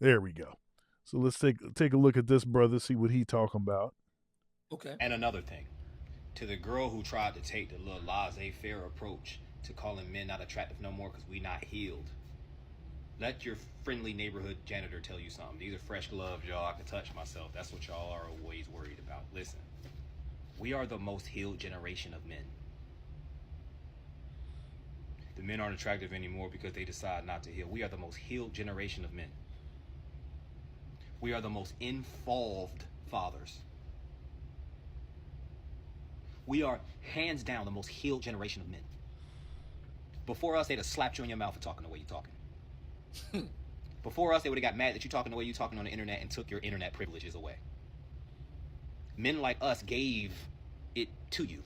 There we go. So let's take a look at this brother, see what he talking about. Okay. And another thing, to the girl who tried to take the little laissez-faire approach to calling men not attractive no more because we not healed. Let your friendly neighborhood janitor tell you something. These are fresh gloves, y'all. I can touch myself. That's what y'all are always worried about. Listen, we are the most healed generation of men. The men aren't attractive anymore because they decide not to heal. We are the most healed generation of men. We are the most involved fathers. We are hands down the most healed generation of men. Before us, they'd have slapped you in your mouth for talking the way you're talking. Before us, they would have got mad that you talking the way you talking on the internet and took your internet privileges away. Men like us gave it to you.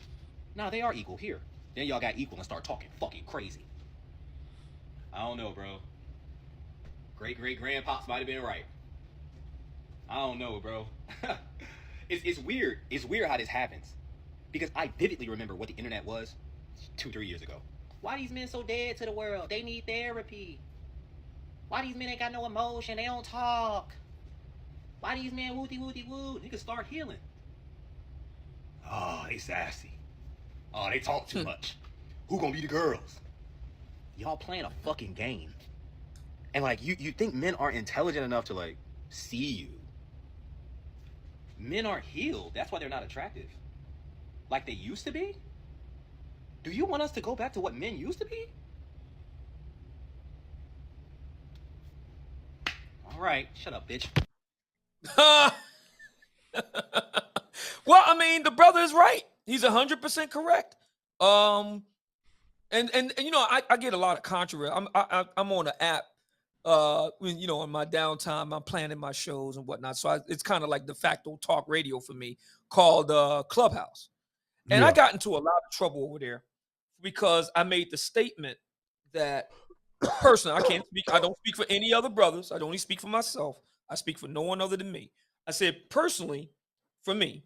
Now they are equal here. Then y'all got equal and start talking fucking crazy. I don't know, bro. Great grandpops might have been right. I don't know, bro. It's weird. It's weird how this happens. Because I vividly remember what the internet was 2-3 years ago. Why these men so dead to the world? They need therapy. Why these men ain't got no emotion? They don't talk. Why these men wooty woo? You can start healing. Oh, they sassy. Oh, they talk too much. Who gonna be the girls? Y'all playing a fucking game. And like you think men aren't intelligent enough to like see you. Men aren't healed. That's why they're not attractive. Like they used to be? Do you want us to go back to what men used to be? All right, shut up, bitch. Well, I mean, the brother is right. He's 100% correct. And you know, I get a lot of controversy. I'm on an app. When you know, in my downtime, I'm planning my shows and whatnot. So it's kind of like de facto talk radio for me, called Clubhouse. And I Yeah. got into a lot of trouble over there because I made the statement that personally, I can't speak. I don't speak for any other brothers. I only speak for myself. I speak for no one other than me. I said personally, for me,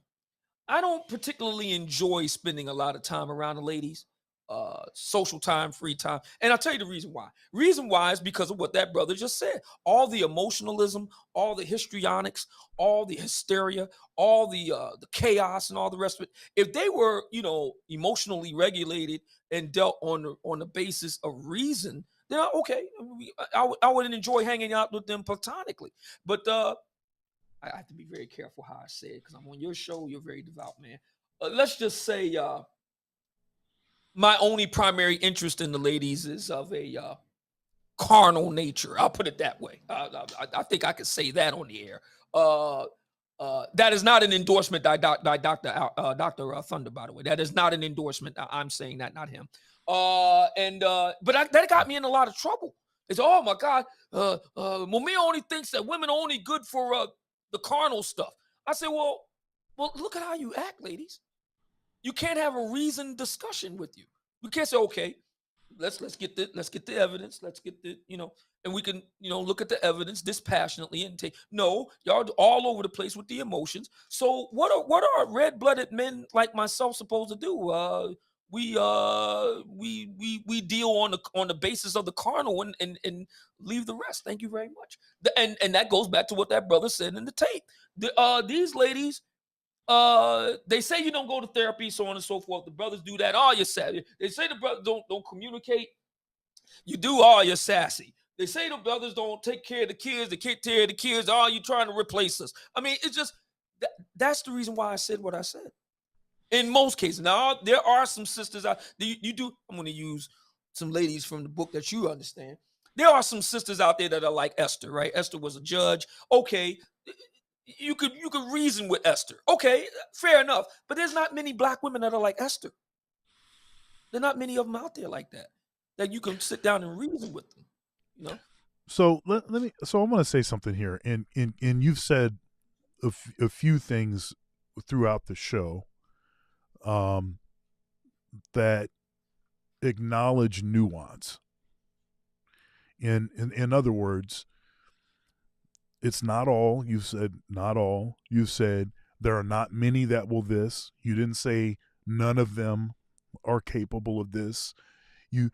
I don't particularly enjoy spending a lot of time around the ladies, social time, free time. And I'll tell you the reason why. Reason why is because of what that brother just said. All the emotionalism, all the histrionics, all the hysteria, all the chaos and all the rest of it. If they were, you know, emotionally regulated and dealt on the basis of reason, then okay, I wouldn't enjoy hanging out with them platonically. But I have to be very careful how I say it because I'm on your show. You're very devout, man. Let's just say my only primary interest in the ladies is of a carnal nature. I'll put it that way. I think I could say that on the air. That is not an endorsement by Dr. Thunder, by the way. That is not an endorsement. I'm saying that, not him. But that got me in a lot of trouble. It's, oh my God, Mumia only thinks that women are only good for the carnal stuff. I say, well, look at how you act, ladies. You can't have a reasoned discussion with you. We can't say, okay, let's get the evidence, let's get the, you know, and we can, you know, look at the evidence dispassionately and take, no, y'all all over the place with the emotions. So what are red-blooded men like myself supposed to do? We deal on the basis of the carnal and leave the rest. Thank you very much. And that goes back to what that brother said in the tape. These ladies, they say you don't go to therapy, so on and so forth. The brothers do that. Oh, you're sad. They say the brothers don't communicate. You do. Oh, you're sassy. They say the brothers don't take care of the kids. They can't take care of the kids. Oh, you trying to replace us. I mean, it's just that's the reason why I said what I said. In most cases, now there are some sisters out. You do. I'm going to use some ladies from the book that you understand. There are some sisters out there that are like Esther, right? Esther was a judge. Okay, you could reason with Esther. Okay, fair enough. But there's not many black women that are like Esther. There are not many of them out there like that you can sit down and reason with them. You know. So let me. So I'm going to say something here, and you've said a few things throughout the show, that acknowledge nuance. In other words, it's not all. You've said not all. You've said there are not many that will this. You didn't say none of them are capable of this. You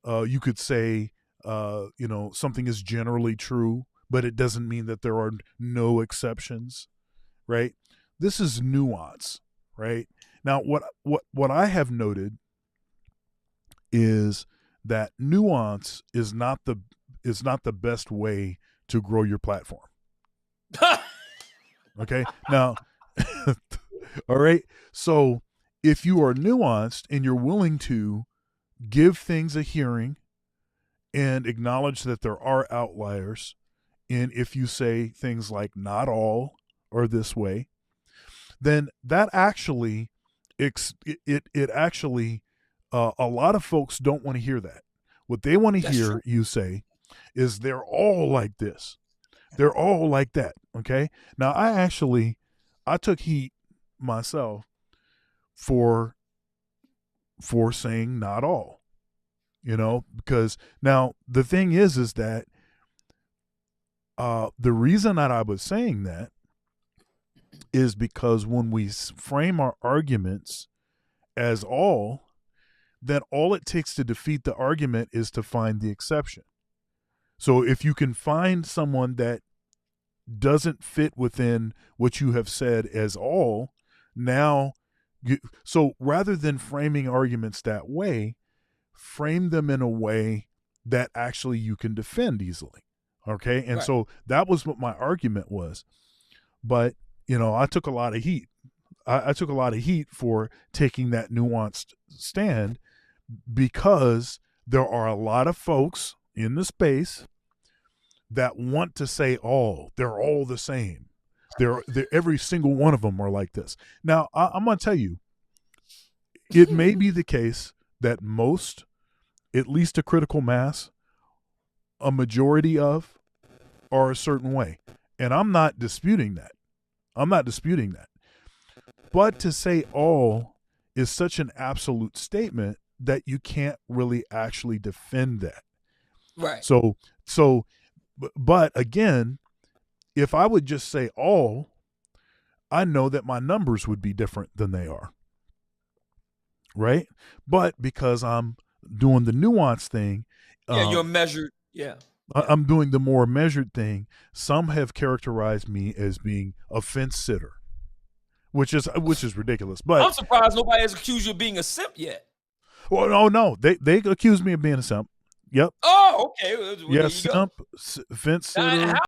you could say, you know, something is generally true, but it doesn't mean that there are no exceptions, right? This is nuance, right? Now, what I have noted is that nuance is not the best way to grow your platform. Okay? Now, all right. So, if you are nuanced and you're willing to give things a hearing and acknowledge that there are outliers, and if you say things like not all or this way, then that actually it actually a lot of folks don't want to hear that. What they want to That's hear true. you say is they're all like this. They're all like that. Okay. Now I took heat myself for saying not all, because now the thing is that the reason that I was saying that is because when we frame our arguments as all, then all it takes to defeat the argument is to find the exception. So if you can find someone that doesn't fit within what you have said as all, now so rather than framing arguments that way, frame them in a way that actually you can defend easily. Okay? And Right. so that was what my argument was. But, I took a lot of heat. I took a lot of heat for taking that nuanced stand because there are a lot of folks in the space that want to say they're all the same. They're every single one of them are like this. Now, I'm going to tell you, it may be the case that most, at least a critical mass, a majority of, are a certain way. And I'm not disputing that. But to say all is such an absolute statement that you can't really actually defend that. Right. But again, if I would just say all, I know that my numbers would be different than they are. Right? But because I'm doing the nuance thing, You're measured. Yeah. I'm doing the more measured thing. Some have characterized me as being a fence sitter, which is ridiculous. But I'm surprised nobody has accused you of being a simp yet. Well, no, they accused me of being a simp. Yep. Oh, okay. Well, Yeah, there you go. simp, fence Now, sitter.